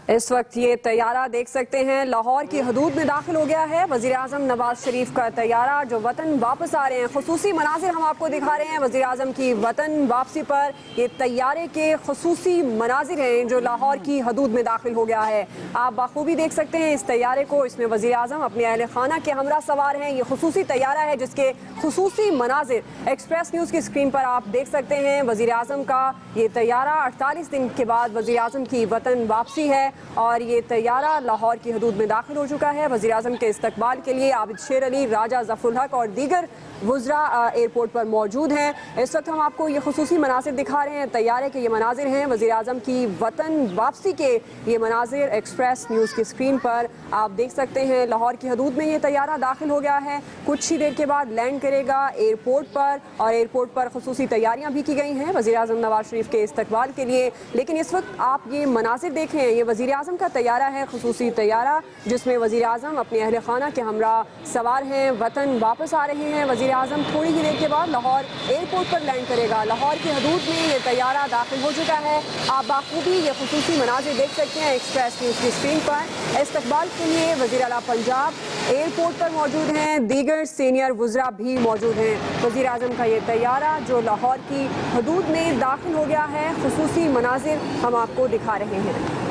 इस वक्त ये तैयारा देख सकते हैं लाहौर की हदूद में दाखिल हो गया है। वज़ीर आज़म नवाज शरीफ का तैयारा जो वतन वापस आ रहे हैं, खुसूसी मनाजिर हम आपको दिखा रहे हैं। वज़ीर आज़म की वतन वापसी पर ये तैयारे के खुसूसी मनाजिर हैं जो लाहौर की हदूद में दाखिल हो गया है। आप बाखूबी देख सकते हैं इस तैयारे को। इसमें वज़ीर आज़म अपने अहल खाना के हमरा सवार हैं। ये खुसूसी तैयारा है जिसके खुसूसी मनाजिर एक्सप्रेस न्यूज़ की स्क्रीन पर आप देख सकते हैं। वज़ीर आज़म का ये तैयारा 48 दिन के बाद वज़ीर आज़म की वतन वापसी है और ये तैयारा लाहौर की हदूद में दाखिल हो चुका है। वज़ीर आज़म के इस्तकबाल के लिए आबिद शेर अली, राजा ज़फ़रुल हक और दीगर वुज़रा एयरपोर्ट पर मौजूद हैं। इस वक्त हम आपको ये खुसूसी मनासिर दिखा रहे हैं। तैयारे के ये मनाजिर हैं, वज़ीर आज़म की वतन वापसी के ये मनाजिर एक्सप्रेस न्यूज़ की स्क्रीन पर आप देख सकते हैं। लाहौर की हदूद में ये तैयारा दाखिल हो गया है, कुछ ही देर के बाद लैंड करेगा एयरपोर्ट पर और एयरपोर्ट पर खुसूसी तैयारियाँ भी की गई हैं वज़ीर आज़म नवाज शरीफ के इस्तकबाल के लिए। लेकिन इस वक्त आप ये मनाजिर देखें, ये वज़ीर आज़म का तैयारा है, खुसूसी तैयारा जिसमें वज़ीर आज़म अपने अहल खाना के हमरा सवार हैं, वतन वापस आ रहे हैं। वज़ीर आज़म थोड़ी ही देर के बाद लाहौर एयरपोर्ट पर लैंड करेगा। लाहौर की हदूद में ये तैयारा दाखिल हो चुका है। आप बाखूबी ये खुसूसी मनाजिर देख सकते हैं एक्सप्रेस न्यूज़ की स्क्रीन पर। इस्तकबाल के लिए वज़ीर आला पंजाब एयरपोर्ट पर मौजूद हैं, दीगर सीनियर वुज़रा भी मौजूद हैं। वज़ीर आज़म का ये तैयारा जो लाहौर की हदूद में दाखिल हो गया है, खुसूसी मनाजिर हम आपको दिखा रहे हैं।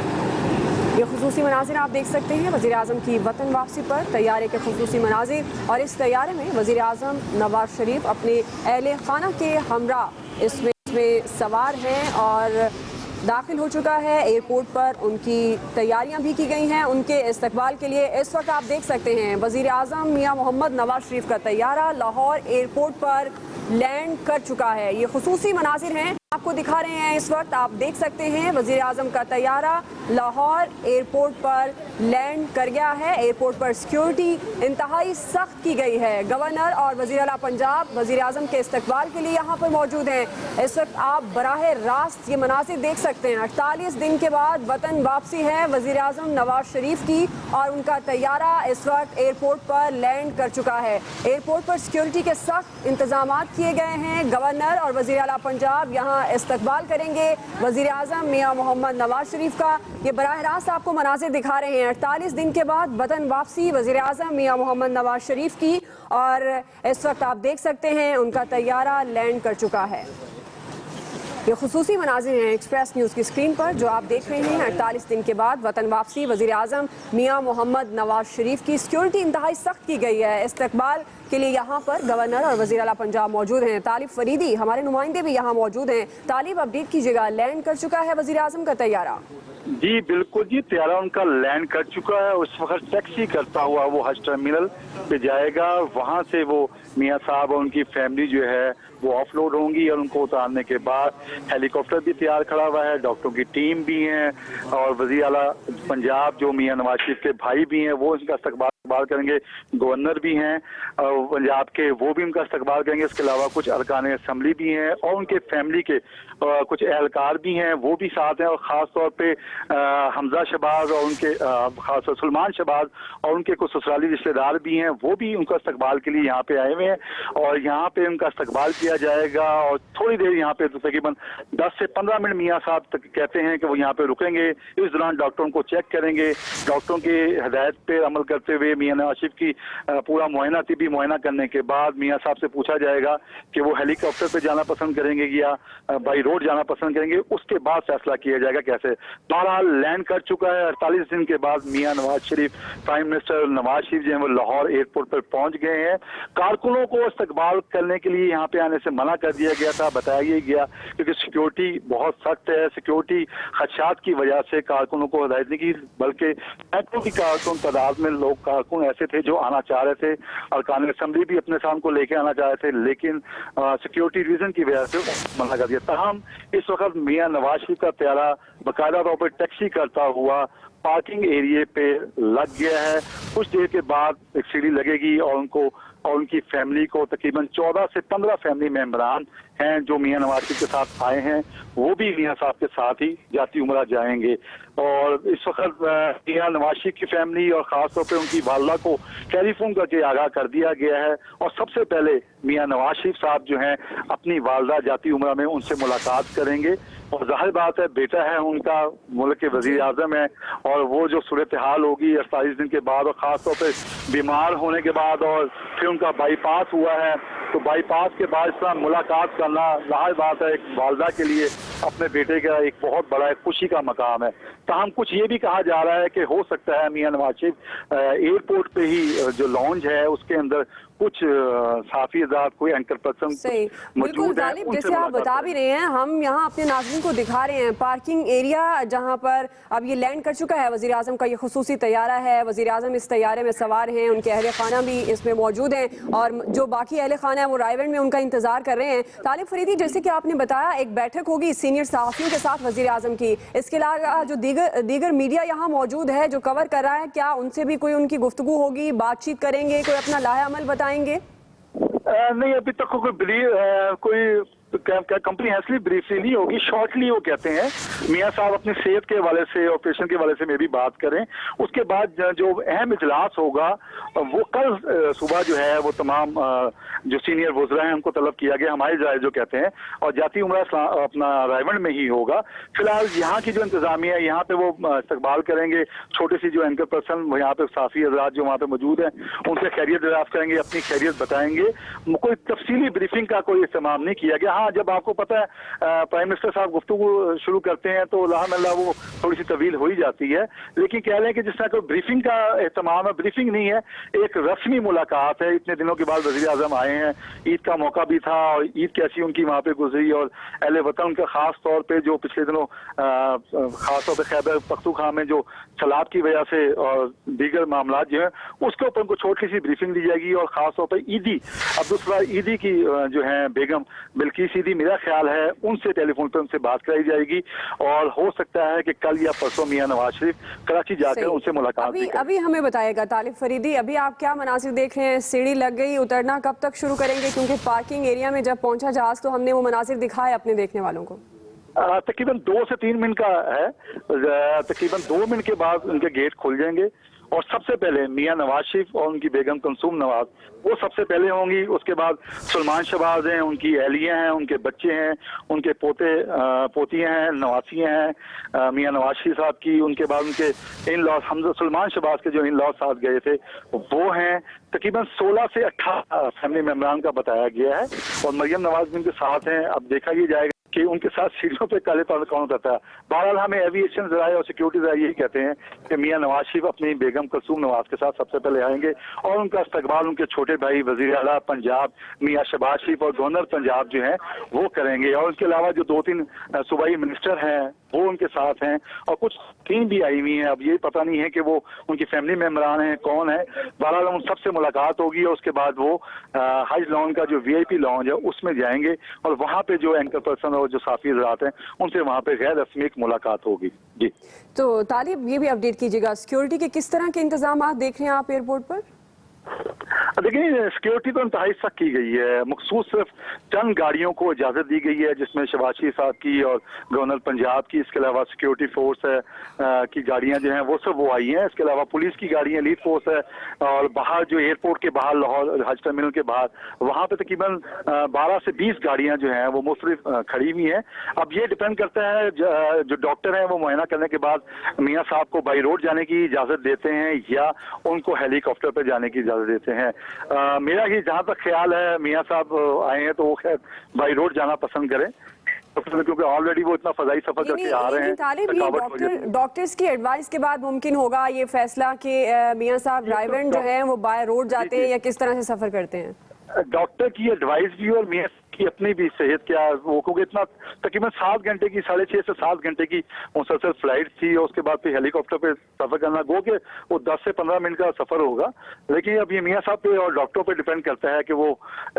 ये खुसूसी मनाजिर आप देख सकते हैं वज़ीर आज़म की वतन वापसी पर तैयारे के खुसूसी मनाजिर। और इस तैयारे में वज़ीर आज़म नवाज शरीफ अपने अहले खाना के हमरा इसमें सवार हैं और दाखिल हो चुका है एयरपोर्ट पर। उनकी तैयारियां भी की गई हैं उनके इस्तकबाल के लिए। इस वक्त आप देख सकते हैं वज़ीर आज़म मियां मोहम्मद नवाज शरीफ का तैयारा लाहौर एयरपोर्ट पर लैंड कर चुका है। ये खुसूसी मनाजिर हैं आपको दिखा रहे हैं। इस वक्त आप देख सकते हैं वज़ीर आज़म का तैयारा लाहौर एयरपोर्ट पर लैंड कर गया है। एयरपोर्ट पर सिक्योरिटी इंतहाई सख्त की गई है। गवर्नर और वज़ीर आला पंजाब वज़ीर आज़म के इस्तकबाल के लिए यहाँ पर मौजूद हैं। इस वक्त आप बराह रास्त ये मनासिर देख सकते हैं। 48 दिन के बाद वतन वापसी है वज़ीर आज़म नवाज शरीफ की और उनका तैयारा इस वक्त एयरपोर्ट पर लैंड कर चुका है। एयरपोर्ट पर सिक्योरिटी के सख्त इंतजाम किए गए हैं। गवर्नर और वज़ीर आला पंजाब यहाँ इस्तकबाल करेंगे वज़ीर आज़म मियां मोहम्मद नवाज शरीफ का। ये बराह रास्त आपको मनाजिर दिखा रहे हैं 48 दिन के बाद वतन वापसी वज़ीर आज़म मियां मोहम्मद नवाज शरीफ की। और इस वक्त आप देख सकते हैं उनका तैयारा लैंड कर चुका है। ये खुसूसी मनाजिर हैं एक्सप्रेस न्यूज़ की स्क्रीन पर जो आप देख रहे हैं। 48 दिन के बाद वतन वापसी वज़ीर आज़म मियां मोहम्मद नवाज शरीफ की। सिक्योरिटी इंतहाई सख्त की गई है। इस्तकबाल के लिए यहाँ पर गवर्नर और वज़ीर आला पंजाब मौजूद हैं। तालिब फरीदी हमारे नुमाइंदे भी यहाँ मौजूद हैं। तालिब अपडेट कीजिएगा, लैंड कर चुका है वज़ीर आज़म का तैयारा? जी बिल्कुल जी, तैयारा उनका लैंड कर चुका है। उस वक्त टैक्सी करता हुआ वो हज टर्मिनल पे जाएगा। वहाँ से वो मियाँ साहब और उनकी फैमिली जो है वो ऑफलोड होंगी और उनको उतारने के बाद हेलीकॉप्टर भी तैयार खड़ा हुआ है, डॉक्टरों की टीम भी है और वज़ीर आला पंजाब जो मियाँ नवाज शरीफ के भाई भी हैं वो इनका इस्तकबाल करेंगे। गवर्नर भी हैं पंजाब के, वो भी उनका इस्तकबाल करेंगे। इसके अलावा कुछ अरकान असम्बली भी हैं और उनके फैमिली के कुछ एहलकार भी हैं, वो भी साथ हैं। और ख़ास तौर पे हमजा शहबाज और उनके खास सलमान शहबाज और उनके कुछ ससुराली रिश्तेदार भी हैं, वो भी उनका इस्तकबाल के लिए यहाँ पे आए हुए हैं और यहाँ पे उनका इस्तकबाल किया जाएगा। और थोड़ी देर यहाँ पे तकरीबन 10 से 15 मिनट मियाँ साहब तक कहते हैं कि वो यहाँ पे रुकेंगे। इस दौरान डॉक्टरों को चेक करेंगे। डॉक्टरों की हिदायत पे अमल करते हुए मियाँ नवाज शरीफ की पूरा मुआयना, तिबी मुआयना करने के बाद मियाँ साहब से पूछा जाएगा कि वो हेलीकॉप्टर पे जाना पसंद करेंगे या बाई रोड जाना पसंद करेंगे। उसके बाद फैसला किया जाएगा कैसे। बहरहाल लैंड कर चुका है। 48 दिन के बाद मियाँ नवाज शरीफ, प्राइम मिनिस्टर नवाज शरीफ जो है वो लाहौर एयरपोर्ट पर पहुंच गए हैं। कारकुनों को इस्तकबाल करने के लिए यहाँ पे आने से मना कर दिया गया था, बताया गया क्योंकि सिक्योरिटी बहुत सख्त है। सिक्योरिटी खदशात की वजह से कारकुनों को हिदायत नहीं की, बल्कि सैकड़ों की कारकुन तादाद में लोग कारकुन ऐसे थे जो आना चाह रहे थे। अरकान असम्बली भी अपने साथ को लेके आना चाह रहे थे, लेकिन सिक्योरिटी रीजन की वजह से मना कर दिया। तमाम इस वक्त मियाँ नवाज शरीफ का तैयारा बाकायदा तौर पर टैक्सी करता हुआ पार्किंग एरिया पे लग गया है। कुछ देर के बाद एक सीढ़ी लगेगी और उनको और उनकी फैमिली को, तकरीबन 14 से 15 फैमिली मेंबरान हैं जो मियाँ नवाज शरीफ के साथ आए हैं, वो भी मियाँ साहब के साथ ही जाती उम्रा जाएंगे। और इस वक्त मियाँ नवाज शरीफ की फैमिली और ख़ास तौर पे उनकी वालदा को टेलीफोन करके आगाह कर दिया गया है और सबसे पहले मियाँ नवाज शरीफ साहब जो हैं अपनी वालदा जाती उम्रा में उनसे मुलाकात करेंगे और जाहिर बात है बेटा है उनका, मुल्क के वजीर आजम है, और वो जो सूरत हाल होगी 48 दिन के बाद और ख़ासतौर पे बीमार होने के बाद, और फिर उनका बाईपास हुआ है, तो बाईपास के बाद इस तरह मुलाकात करना जाहिर बात है एक वालदा के लिए अपने बेटे का एक बहुत बड़ा एक खुशी का मकाम है। ताहम कुछ ये भी कहा जा रहा है कि हो सकता है मियां नवाज शरीफ एयरपोर्ट पे ही जो लॉन्ज है उसके अंदर कुछ साफी आजाद कोई एंकर पर्सन सही, बिल्कुल तालिब, जैसे आप बता भी रहे हैं, हम यहाँ अपने नाज़रीन को दिखा रहे हैं पार्किंग एरिया जहाँ पर अब ये लैंड कर चुका है वज़ीर आज़म का ये खुसूसी तैयारा है। वज़ीर आज़म इस तैयारे में सवार हैं, उनके अहले खाना भी इसमें मौजूद हैं और जो बाकी अहले खाना है वो रायवेंड में उनका इंतजार कर रहे हैं। तालिब फरीदी, जैसे कि आपने बताया एक बैठक होगी सीनियर सहाफ़ियों के साथ वज़ीर आज़म की, इसके अलावा जो दीगर मीडिया यहाँ मौजूद है जो कवर कर रहा है, क्या उनसे भी कोई उनकी गुफ्तगू होगी, बातचीत करेंगे, कोई अपना लाहे अमल बताएंगे? नहीं, अभी तक कोई कंपनी हैसली ब्रीफली नहीं होगी, शॉर्टली वो कहते हैं मियां साहब अपनी सेहत के हवाले से, ऑपरेशन के हवाले से में भी बात करें। उसके बाद जो अहम इजलास होगा वो कल सुबह जो है वो तमाम जो सीनियर वज़रा हैं उनको तलब किया गया, हमारे जाए जो कहते हैं, और जाती उम्र अपना रायवंड में ही होगा। फिलहाल यहाँ की जो इंतजामिया है यहाँ पे वो इस्तकबाल करेंगे, छोटी सी जो एंकर पर्सन यहाँ पे साफी हजरात जो वहाँ पे मौजूद हैं उनसे खैरियत दरियाफ्त करेंगे, अपनी खैरियत बताएंगे। कोई तफसीली ब्रीफिंग का कोई इस्तेमाल नहीं किया गया। हाँ, जब आपको पता है प्राइम मिनिस्टर साहब गुफ्तगू शुरू करते हैं तो अल्हम्दुलिल्लाह वो थोड़ी सी तवील हो ही जाती है, लेकिन कह रहे हैं कि जिस तरह कोई ब्रीफिंग का एहतमाम है, ब्रीफिंग नहीं है, एक रस्मी मुलाकात है। इतने दिनों के बाद वज़ीर आज़म आए हैं, ईद का मौका भी था और ईद कैसी उनकी वहाँ पे गुजरी, और अहले वतन उनका खास तौर पे जो पिछले दिनों खास तौर पर खैबर पख्तूनख्वा में जो सलाब की वजह से और दीगर मामला जो है उसके ऊपर उनको छोटी सी ब्रीफिंग दी जाएगी। और खास तौर पर ईदी अब्दुल ईदी की जो है बेगम बिल्किस ईदी, मेरा ख्याल है उनसे टेलीफोन पर उनसे बात कराई जाएगी, और हो सकता है कि कल या परसों मियां नवाज शरीफ कराची जाकर उनसे मुलाकात अभी हमें बताएगा तालिब फरीदी, अभी आप क्या मनासिर देख रहे हैं? सीढ़ी लग गई, उतरना कब तक शुरू करेंगे? क्योंकि पार्किंग एरिया में जब पहुंचा जहाज तो हमने वो मनासिर दिखाए अपने देखने वालों को। तकरीबन 2 से 3 मिनट का है, तकरीबन 2 मिनट के बाद उनके गेट खुल जाएंगे और सबसे पहले मियां नवाज शरीफ और उनकी बेगम कुलसूम नवाज वो सबसे पहले होंगी। उसके बाद सुलेमान शहबाज हैं, उनकी अहलियां हैं, उनके बच्चे हैं, उनके पोते पोतियां हैं, नवासियां हैं मियां नवाज शरीफ साहब की। उनके बाद उनके इन लॉस हमजा सुलेमान शहबाज के जो इन लॉस साथ गए थे वो हैं। तकरीबन 16 से 18 फैमिली मेम्बरान का बताया गया है और मरियम नवाज भी उनके साथ हैं। अब देखा ये जाएगा कि उनके साथ सीढ़ियों पे काले तौर कौन उतरता है। बहरहाल हमें एविएशन जराए और सिक्योरिटी जराए यही कहते हैं कि मियां नवाज शरीफ अपनी बेगम कुलसूम नवाज के साथ सबसे पहले आएंगे और उनका इस्तकबाल उनके छोटे भाई वजीर आला पंजाब मियां शहबाज शरीफ और गवर्नर पंजाब जो हैं वो करेंगे। और उसके अलावा जो 2-3 सूबाई मिनिस्टर हैं वो उनके साथ हैं और कुछ टीम भी आई हुई हैं। अब ये पता नहीं है कि वो उनकी फैमिली मेम्बरान हैं कौन है। बहरहाल उन सबसे मुलाकात होगी और उसके बाद वो हज लॉन का जो VIP लॉन्ज है उसमें जाएंगे और वहाँ पे जो एंकर पर्सन और जो साफी हजरात हैं उनसे वहाँ पे गैर रस्मी एक मुलाकात होगी। जी तो तालिब ये भी अपडेट कीजिएगा, सिक्योरिटी के किस तरह के इंतजाम देख रहे हैं आप एयरपोर्ट पर? देखिए सिक्योरिटी तो इंतहाई सख्त की गई है। मखसूस सिर्फ चंद गाड़ियों को इजाजत दी गई है जिसमें शहबाज शरीफ साहब की और गवर्नर पंजाब की, इसके अलावा सिक्योरिटी फोर्स है की गाड़ियां जो हैं वो सब वो आई हैं। इसके अलावा पुलिस की गाड़ियां, लीड फोर्स है और बाहर जो एयरपोर्ट के बाहर लाहौर हज टर्मिनल के बाहर वहाँ पे तकरीबन 12 से 20 गाड़ियां जो हैं वो मुख्तलिफ खड़ी हुई हैं। अब ये डिपेंड करता है जो डॉक्टर हैं वो मुआयना करने के बाद मियाँ साहब को बाई रोड जाने की इजाजत देते हैं या उनको हेलीकॉप्टर पर जाने की इजाजत देते हैं। मेरा ही जहाँ तक ख्याल है मियाँ साहब आए हैं तो वो खैर बाई रोड जाना पसंद करें क्योंकि ऑलरेडी वो इतना फजाई सफर करके आ रहे हैं। तालिब ये डॉक्टर्स की एडवाइस के बाद मुमकिन होगा ये फैसला कि मियाँ साहब रायवेंड जो है वो बाय रोड जाते हैं या किस तरह से सफर करते हैं? डॉक्टर की एडवाइस भी और मियाँ की अपनी भी सेहत क्या वो क्योंकि इतना तकरीबन 7 घंटे की 6.5 से 7 घंटे की मुसलसल फ्लाइट थी और उसके बाद फिर हेलीकॉप्टर पे सफर करना गो के वो 10 से 15 मिनट का सफर होगा। लेकिन अब ये मियाँ साहब पे और डॉक्टरों पे डिपेंड करता है कि वो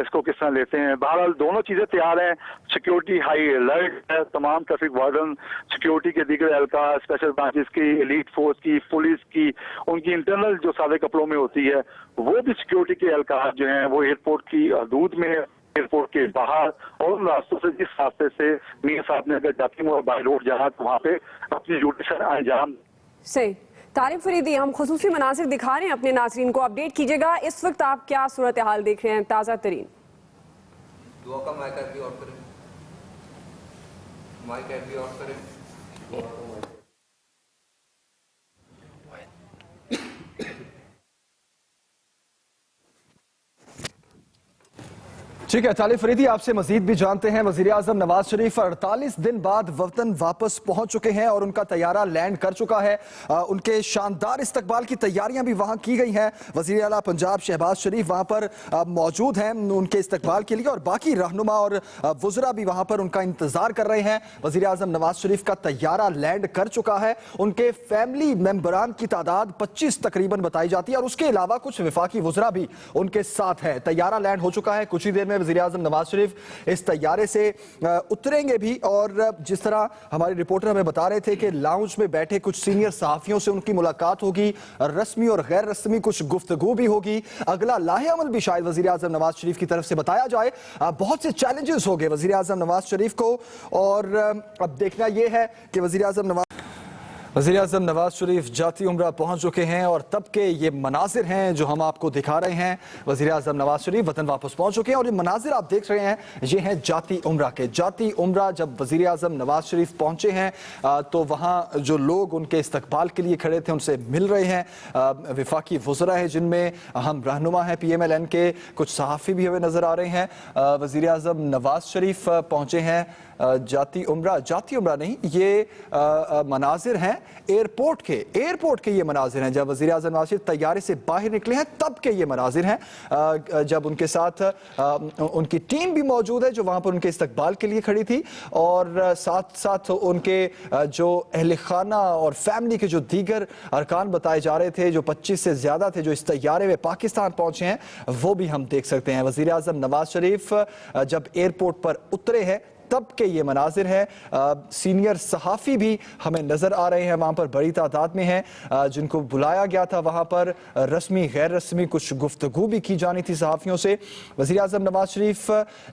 इसको किस तरह लेते हैं। बहरहाल दोनों चीजें तैयार हैं। सिक्योरिटी हाई अलर्ट है, तमाम ट्रैफिक वार्डन, सिक्योरिटी के दीगर एहलकार, स्पेशल ब्रांचेस की, एलीट फोर्स की, पुलिस की, उनकी इंटरनल जो सादे कपड़ों में होती है वो भी सिक्योरिटी के एहलकार जो हैं वो एयरपोर्ट की हदूद में, एयरपोर्ट के बाहर और उन रास्तों से जिस रास्ते से मियाँ साहब ने अगर जाती हुआ बाई रोड जाना तो वहाँ पे अपनी ड्यूटी से अंजाम। सही। तालिब फरीदी, हम खुसूसी मनासिर दिखा रहे हैं अपने नाज़रीन को, अपडेट कीजिएगा इस वक्त आप क्या सूरत हाल देख रहे हैं ताज़ा तरीन? दुआ का माइक भी ऑन करें। माइक ऐप भी ऑफ करें। ठीक है, तालिब फरीदी आपसे मजीद भी जानते हैं। वजीर आजम नवाज शरीफ 48 दिन बाद वतन वापस पहुंच चुके हैं और उनका तैयारा लैंड कर चुका है। उनके शानदार इस्तकबाल की तैयारियां भी वहां की गई हैं। वजीर आला पंजाब शहबाज शरीफ वहां पर मौजूद हैं उनके इस्तकबाल के लिए और बाकी रहनुमा और वुज़रा भी वहां पर उनका इंतजार कर रहे हैं। वजीर आजम नवाज शरीफ का तैयारा लैंड कर चुका है। उनके फैमिली मेंबरान की तादाद 25 तकरीबन बताई जाती है और उसके अलावा कुछ विफाकी वुज़रा भी उनके साथ है। तैयारा लैंड हो चुका है। कुछ ही देर में वज़ीर आज़म नवाज शरीफ इस तैयारे से उतरेंगे भी और जिस तरह हमारे रिपोर्टर हमें बता रहे थे कि लाउंज में बैठे कुछ सीनियर सहाफियों से उनकी मुलाकात होगी, रस्मी और गैर रस्मी कुछ गुफ्तगू भी होगी। अगला लाहे अमल भी शायद वज़ीर आज़म नवाज शरीफ की तरफ से बताया जाए। बहुत से चैलेंजेस हो गए वज़ीर आज़म नवाज शरीफ को और अब देखना यह है कि वज़ीर आज़म नवाज शरीफ जाती उम्रा पहुंच चुके हैं और तब के ये मनाजिर हैं जो हम आपको दिखा रहे हैं। वज़ीर आज़म नवाज शरीफ वतन वापस पहुंच चुके हैं और ये मनाजिर आप देख रहे हैं ये हैं जाती उम्रा के। जाती उम्रा जब वज़ीर आज़म नवाज शरीफ पहुंचे हैं तो वहाँ जो लोग उनके इस्तकबाल के लिए खड़े थे उनसे मिल रहे हैं। विफाकी वुज़रा है जिनमें अहम रहनुमा है PMLN के, कुछ सहाफ़ी भी हमें नज़र आ रहे हैं। वज़ीर आज़म नवाज शरीफ पहुँचे हैं जाती उम्रा नहीं, ये मनाजिर हैं एयरपोर्ट के ये मनाजिर हैं। जब वज़ीर आज़म नवाज शरीफ तैयारे से बाहर निकले हैं तब के ये मनाजिर हैं जब उनके साथ उनकी टीम भी मौजूद है जो वहाँ पर उनके इस्तकबाल के लिए खड़ी थी और साथ साथ उनके जो अहले खाना और फैमिली के जो दीगर अरकान बताए जा रहे थे जो 25 से ज़्यादा थे जो इस तैयारे में पाकिस्तान पहुँचे हैं वो भी हम देख सकते हैं। वज़ीर आज़म नवाज शरीफ जब एयरपोर्ट पर उतरे हैं तब के ये मनाजिर हैं। सीनियर सहाफ़ी भी हमें नज़र आ रहे हैं वहाँ पर बड़ी तादाद में हैं जिनको बुलाया गया था। वहाँ पर रस्मी गैर रस्मी कुछ गुफ्तगू भी की जानी थी सहाफ़ियों से। वज़ीर आज़म नवाज शरीफ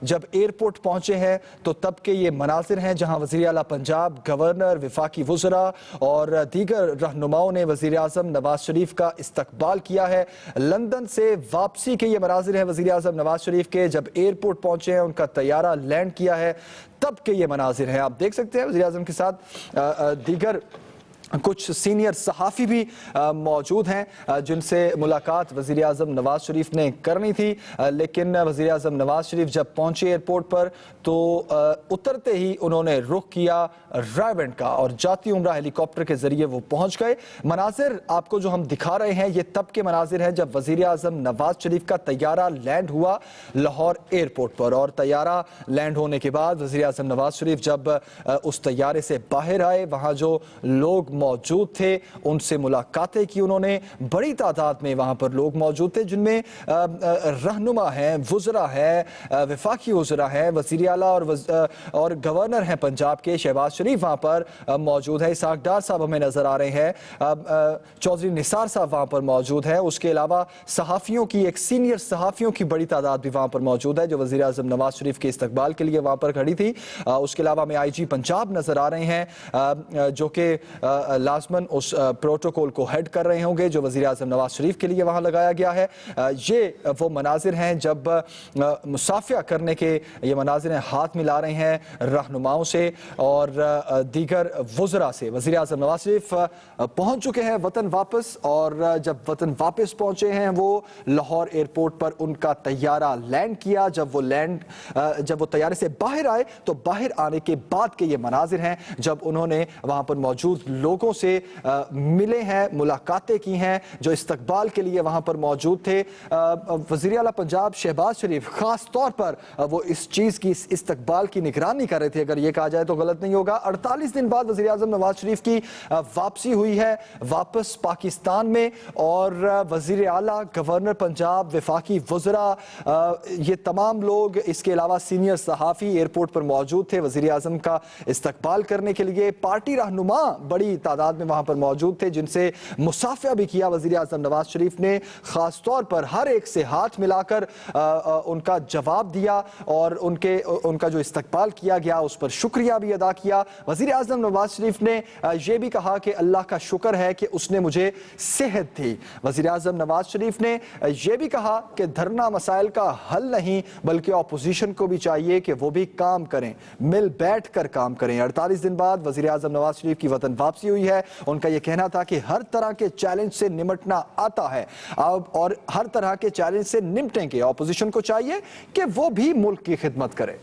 जब एयरपोर्ट पहुँचे हैं तो तब के ये मनाजिर हैं जहाँ वज़ीर आला पंजाब, गवर्नर, विफाकी वुज़रा और दीगर रहनुमाओं ने वज़ीर आज़म नवाज शरीफ का इस्तकबाल किया है। लंदन से वापसी के ये मनाजिर हैं वज़ीर आज़म नवाज शरीफ के जब एयरपोर्ट पहुँचे हैं उनका तैयारा लैंड किया है तब के ये मनाजिर हैं। आप देख सकते हैं वज़ीर आज़म के साथ दीगर कुछ सीनियर सहाफ़ी भी मौजूद हैं जिनसे मुलाकात वज़ीर आज़म नवाज शरीफ ने करनी थी, लेकिन वज़ीर आज़म नवाज शरीफ जब पहुंचे एयरपोर्ट पर तो उतरते ही उन्होंने रुख किया रायवेंट का और जाती उम्रा हेलीकॉप्टर के ज़रिए वो पहुंच गए। मनाजिर आपको जो हम दिखा रहे हैं ये तब के मनाजिर हैं जब वज़ीर आज़म नवाज शरीफ का तैयारा लैंड हुआ लाहौर एयरपोर्ट पर और तैयारा लैंड होने के बाद वज़ीर आज़म नवाज शरीफ जब उस तैयारे से बाहर आए वहाँ जो लोग मौजूद थे उनसे मुलाकातें की उन्होंने। बड़ी तादाद में वहाँ पर लोग मौजूद थे जिनमें रहनुमा हैं, वुज़रा है, विफाकी वुज़रा है, वज़ीर आला और गवर्नर हैं पंजाब के शहबाज शरीफ वहाँ पर मौजूद है। इसाक डार साहब हमें नज़र आ रहे हैं, चौधरी निसार साहब वहाँ पर मौजूद है। उसके अलावा सहाफ़ियों की एक सीनियर सहाफ़ियों की बड़ी तादाद भी वहाँ पर मौजूद है जो वज़ीर आज़म नवाज शरीफ के इस्तकबाल के लिए वहाँ पर खड़ी थी। उसके अलावा हमें IG पंजाब नज़र आ रहे हैं जो कि लाजमन उस प्रोटोकॉल को हेड कर रहे होंगे जो वज़ीर आज़म नवाज शरीफ के लिए वहाँ लगाया गया है। ये वो मनाजिर हैं जब मुसाफिया करने के ये मनाजिर हैं, हाथ मिला रहे हैं रहनुमाओं से और दीगर वुज़रा से। वज़ीर आज़म नवाज शरीफ पहुँच चुके हैं वतन वापस और जब वतन वापस पहुँचे हैं वो लाहौर एयरपोर्ट पर उनका तैयारा लैंड किया। जब वो तैयारे से बाहर आए तो बाहर आने के बाद के ये मनाजिर हैं जब उन्होंने वहाँ पर मौजूद लोगों से मिले हैं, मुलाकातें की हैं जो इस्तकबाल के लिए वहाँ पर मौजूद थे। वज़ीर आला पंजाब शहबाज शरीफ ख़ास तौर पर वो इस चीज़ की इस्तकबाल की निगरानी कर रहे थे, अगर ये कहा जाए तो गलत नहीं होगा। 48 दिन बाद वज़ीर आज़म नवाज शरीफ की वापसी हुई है वापस पाकिस्तान में और वज़ीर आला, गवर्नर पंजाब, विफाकी वुज़रा ये तमाम लोग, इसके अलावा सीनियर सहाफ़ी एयरपोर्ट पर मौजूद थे वज़ीर आज़म का इस्तकबाल करने के लिए। पार्टी रहनुमा बड़ी तादाद में वहां पर मौजूद थे, जिनसे मुसाफिया भी किया वजीर आजम नवाज शरीफ ने। खास तौर पर हर एक से हाथ मिलाकर उनका जवाब दिया और उनका जो इस्तकबाल किया गया उस पर शुक्रिया भी अदा किया। वजीर आजम नवाज शरीफ ने यह भी कहा कि अल्लाह का शुक्र है कि उसने मुझे सेहत दी। वजीर आजम नवाज शरीफ ने यह भी कहा कि धरना मसाइल का हल नहीं, बल्कि अपोजिशन को भी चाहिए कि वो भी काम करें, मिल बैठ कर काम करें। 48 दिन बाद वजीर आजम नवाज शरीफ की वतन वापसी हुई है। उनका यह कहना था कि हर तरह के चैलेंज से निमटना आता है अब, और हर तरह के चैलेंज से निपटेंगे। अपोजिशन को चाहिए कि वो भी मुल्क की खिदमत करे।